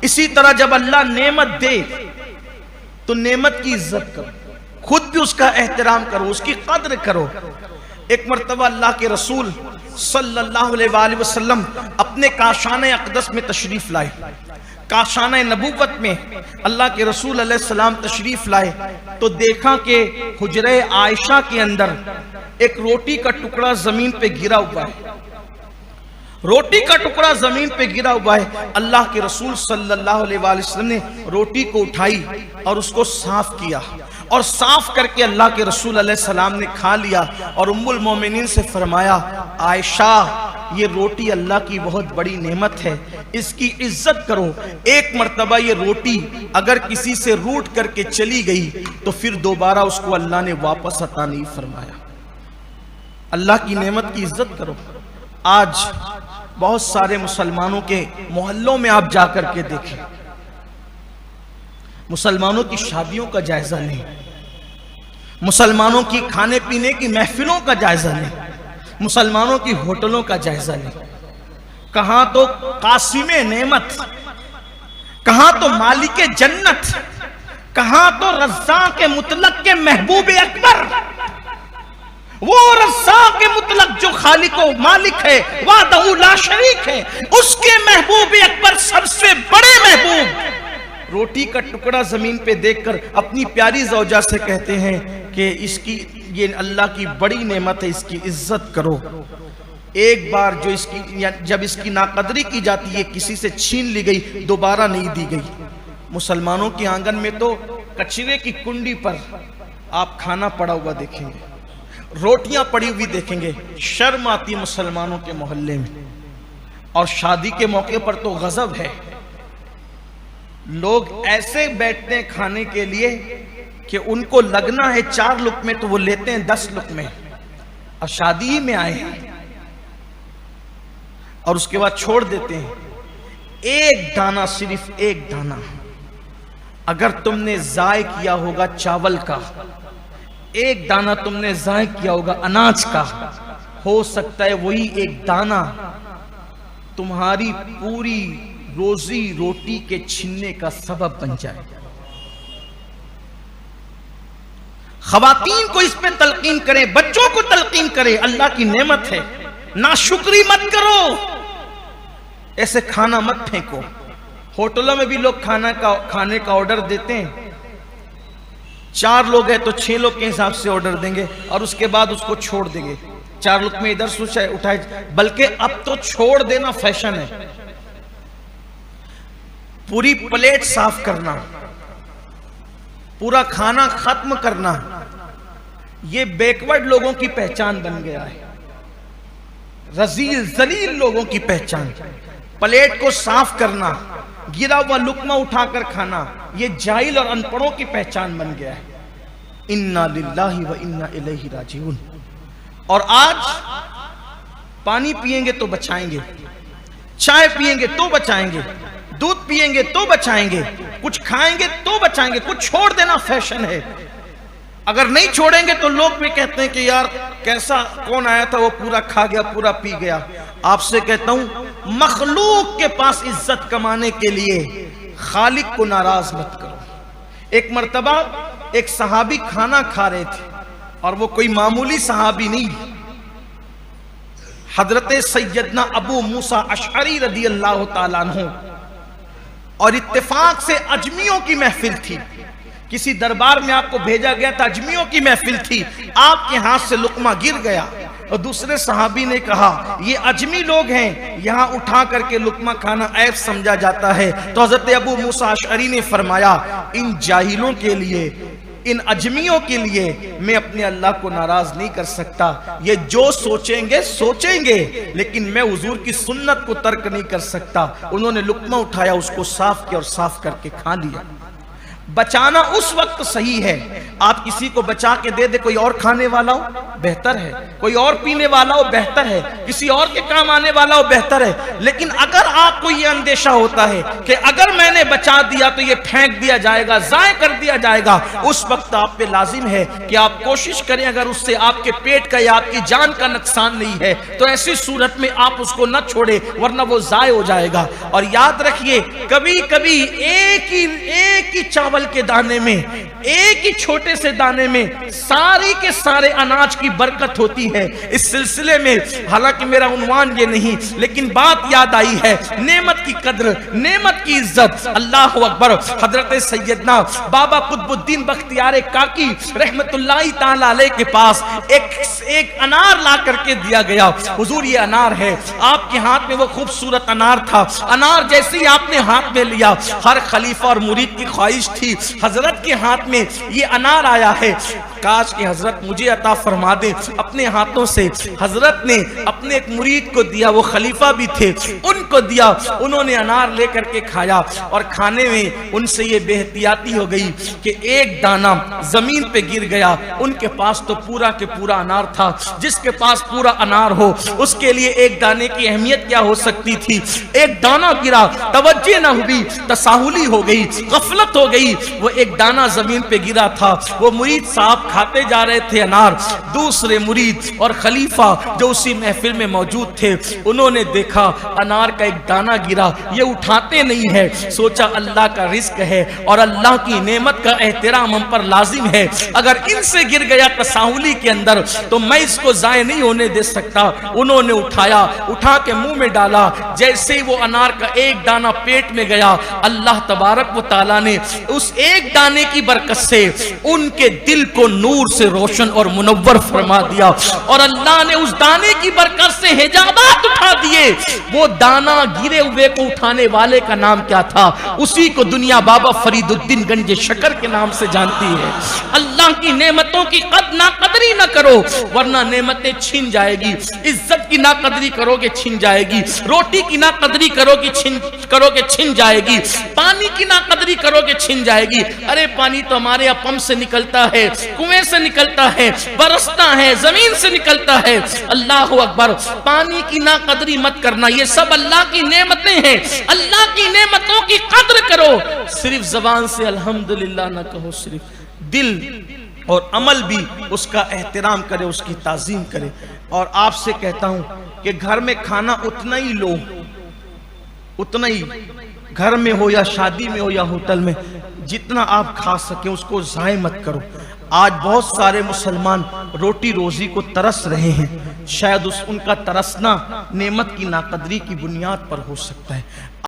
اسی طرح جب اللہ نعمت دے تو نعمت کی عزت کرو، خود بھی اس کا احترام کرو، اس کی قدر کرو۔ ایک مرتبہ اللہ کے رسول صلی اللہ علیہ وآلہ وسلم اپنے کاشانہ اقدس میں تشریف لائے۔ کاشانہ نبوت میں اللہ کے رسول علیہ السلام تشریف لائے تو دیکھا کہ حجرہ عائشہ کے اندر ایک روٹی کا ٹکڑا زمین پہ گرا ہوا ہے، روٹی کا ٹکڑا زمین پہ گرا ہوا ہے۔ اللہ کے رسول صلی اللہ علیہ وآلہ وسلم نے روٹی کو اٹھائی اور اس کو صاف کیا، اور صاف کر کے اللہ کے رسول علیہ السلام نے کھا لیا، اور ام المومنین سے فرمایا عائشہ یہ روٹی اللہ کی بہت بڑی نعمت ہے، اس کی عزت کرو۔ ایک مرتبہ یہ روٹی اگر کسی سے روٹ کر کے چلی گئی تو پھر دوبارہ اس کو اللہ نے واپس عطا نہیں فرمایا۔ اللہ کی نعمت کی عزت کرو۔ آج بہت سارے مسلمانوں کے محلوں میں آپ جا کر کے دیکھیں، مسلمانوں کی شادیوں کا جائزہ نہیں، مسلمانوں کی کھانے پینے کی محفلوں کا جائزہ نہیں، مسلمانوں کی ہوٹلوں کا جائزہ نہیں۔ کہاں تو قاسم نعمت، کہاں تو مالک جنت، کہاں تو رزاق مطلق کے محبوب اکبر، وہ رزاق مطلق جو خالق و مالک ہے، وحدہ لا شریک ہے، اس کے محبوب اکبر سب سے بڑے محبوب روٹی کا ٹکڑا زمین پہ دیکھ کر اپنی پیاری زوجہ سے کہتے ہیں کہ اس کی یہ اللہ کی بڑی نعمت ہے، اس کی عزت کرو۔ ایک بار جب اس کی ناقدری کی جاتی ہے، کسی سے چھین لی گئی، دوبارہ نہیں دی گئی۔ مسلمانوں کے آنگن میں تو کچرے کی کنڈی پر آپ کھانا پڑا ہوا دیکھیں گے، روٹیاں پڑی ہوئی دیکھیں گے، شرم آتی مسلمانوں کے محلے میں۔ اور شادی کے موقع پر تو غضب ہے، لوگ ایسے بیٹھتے ہیں کھانے کے لیے کہ ان کو لگنا ہے 4 لقمے تو وہ لیتے ہیں 10 لقمے، اور شادی ہی میں آئے ہیں اور اس کے بعد چھوڑ دیتے ہیں۔ ایک دانہ، صرف ایک دانہ اگر تم نے ضائع کیا ہوگا چاول کا، ایک دانہ تم نے ضائع کیا ہوگا اناج کا، ہو سکتا ہے وہی ایک دانہ تمہاری پوری روزی روٹی کے چھننے کا سبب بن جائے۔ خواتین کو اس پہ تلقین کریں، بچوں کو تلقین کریں، اللہ کی نعمت ہے، ناشکری مت کرو، ایسے کھانا مت پھینکو۔ ہوٹلوں میں بھی لوگ کھانے کا آرڈر دیتے ہیں، 4 لوگ ہیں تو 6 لوگ کے حساب سے آرڈر دیں گے اور اس کے بعد اس کو چھوڑ دیں گے، 4 لقمے ادھر سے اٹھائے، بلکہ اب تو چھوڑ دینا فیشن ہے۔ پوری پلیٹ صاف کرنا، پورا کھانا ختم کرنا، یہ بیکورڈ لوگوں کی پہچان بن گیا ہے، رذیل ذلیل لوگوں کی پہچان۔ پلیٹ کو صاف کرنا، گرا ہوا لقمہ اٹھا کر کھانا، یہ جاہل اور ان پڑھوں کی پہچان بن گیا ہے۔ انا للہ و انا الیہ راجعون۔ اور آج پانی پیئیں گے تو بچائیں گے، چائے پیئیں گے تو بچائیں گے، دودھ پیئیں گے تو بچائیں گے، کچھ کھائیں گے تو بچائیں گے، کچھ چھوڑ دینا فیشن ہے۔ اگر نہیں چھوڑیں گے تو لوگ بھی کہتے ہیں کہ یار کیسا کون آیا تھا وہ پورا کھا گیا، پورا پی گیا۔ آپ سے کہتا ہوں مخلوق کے پاس عزت کمانے کے لیے خالق کو ناراض مت کرو۔ ایک مرتبہ ایک صحابی کھانا کھا رہے تھے اور وہ کوئی معمولی صحابی نہیں، حضرت سیدنا ابو موسیٰ اشعری رضی اللہ تعالیٰ عنہ، اور اتفاق سے اجمیوں کی محفل تھی، کسی دربار میں آپ کو بھیجا گیا تھا، اجمیوں کی محفل تھی، آپ کے ہاتھ سے لقمہ گر گیا اور دوسرے صحابی نے کہا یہ اجمی لوگ ہیں، یہاں اٹھا کر کے لقمہ کھانا عیب سمجھا جاتا ہے۔ تو حضرت ابو موسیٰ اشعری نے فرمایا ان جاہلوں کے لیے، ان اجمیوں کے لیے میں اپنے اللہ کو ناراض نہیں کر سکتا، یہ جو سوچیں گے سوچیں گے، لیکن میں حضور کی سنت کو ترک نہیں کر سکتا۔ انہوں نے لقمہ اٹھایا، اس کو صاف کیا اور صاف کر کے کھا لیا۔ بچانا اس وقت صحیح ہے، آپ کسی کو بچا کے دے دے، کوئی اور کھانے والا ہو بہتر ہے، کوئی اور پینے والا ہو بہتر ہے، کسی اور کے کام آنے والا وہ بہتر ہے۔ لیکن اگر آپ کو یہ اندیشہ ہوتا ہے کہ اگر میں نے بچا دیا تو یہ پھینک دیا جائے گا، ضائع کر دیا جائے گا، اس وقت آپ پہ لازم ہے کہ آپ کوشش کریں اگر اس سے آپ کے پیٹ کا یا آپ کی جان کا نقصان نہیں ہے تو ایسی صورت میں آپ اس کو نہ چھوڑے، ورنہ وہ ضائع ہو جائے گا۔ اور یاد رکھیے کبھی کبھی ایک ہی چاول کے دانے میں، ایک ہی چھوٹے سے دانے میں ساری کے سارے اناج کی برکت ہوتی ہے۔ اس سلسلے میں حالانکہ میرا عنوان یہ نہیں، لیکن بات یاد آئی ہے، نعمت کی قدر، نعمت کی عزت۔ اللہ اکبر۔ حضرت سیدنا بابا قطب الدین بختیار کاکی رحمت اللہ تعالی علیہ کے پاس ایک انار لا کر کے دیا گیا۔ حضور یہ انار ہے۔ آپ کے ہاتھ میں وہ خوبصورت انار تھا۔ انار جیسے ہی آپ نے ہاتھ میں لیا، ہر خلیفہ اور مرید کی خواہش تھی حضرت کے ہاتھ میں یہ انار آیا ہے، کاش کہ حضرت مجھے عطا فرما دے۔ اپنے ہاتھوں سے حضرت نے اپنے ایک مرید کو دیا، وہ خلیفہ بھی تھے، ان کو دیا۔ انہوں نے انار لے کر کے کھایا اور کھانے میں ان سے یہ بے احتیاطی ہو گئی کہ ایک دانہ زمین پہ گر گیا۔ ان کے پاس تو پورا کے پورا انار تھا۔ جس کے پاس پورا انار ہو اس کے لیے ایک دانے کی اہمیت کیا ہو سکتی تھی؟ ایک دانہ گرا، توجہ نہ ہوئی، تساہلی ہو گئی، غفلت ہو گئی، وہ ایک دانہ زمین پہ گرا تھا۔ وہ مرید صاحب کھاتے جا رہے تھے انار، دوسرے مرید اور خلیفہ جو اسی محفل میں موجود تھے انہوں نے دیکھا انار کا ایک دانہ گرا، یہ اٹھاتے نہیں ہے۔ سوچا اللہ کا رزق ہے اور اللہ کی نعمت کا احترام ہم پر لازم ہے، اگر ان سے گر گیا تساہلی کے اندر تو میں اس کو ضائع نہیں ہونے دے سکتا۔ انہوں نے اٹھایا، اٹھا کے منہ میں ڈالا، جیسے ہی وہ انار کا ایک دانہ پیٹ میں گیا، اللہ تبارک و تعالیٰ نے اس ایک دانے کی برکت سے ان کے دل کو نور سے روشن اور منور فرما دیا، اور اللہ نے اس دانے کی برکت سے حجابات اٹھا دیے۔ وہ دانہ گرے ہوئے کو اٹھانے والے کا نام کیا تھا؟ اسی کو دنیا بابا فرید الدین گنج شکر کے نام سے جانتی ہے۔ اللہ کی نعمتوں کی ناقدری نہ کرو ورنہ نعمتیں چھین جائے گی، عزت کی ناقدری کرو گے چھین جائے گی، روٹی کی ناقدری کرو گے چھین جائے گی، پانی کی ناقدری کرو گے چھین جائے گی۔ ارے پانی تو ہمارے یہاں پمپ سے نکلتا ہے، کنویں سے نکلتا ہے، برستا ہے، زمین سے نکلتا ہے۔ اللہ اکبر۔ پانی کی ناقدری مت کرنا، یہ سب اللہ کی نعمتیں ہیں۔ اللہ کی نعمتوں کی قدر کرو، صرف زبان سے الحمدللہ نہ کہو، صرف دل اور عمل بھی اس کا احترام کرے، اس کی تعظیم کرے۔ اور آپ سے کہتا ہوں کہ گھر میں کھانا اتنا ہی لو، اتنا ہی گھر میں ہو یا شادی میں ہو یا ہوٹل میں، جتنا آپ کھا سکیں اس کو ضائع مت کرو۔ آج بہت سارے مسلمان روٹی روزی کو ترس رہے ہیں، شاید ان کا ترسنا نعمت کی ناقدری کی بنیاد پر ہو سکتا ہے۔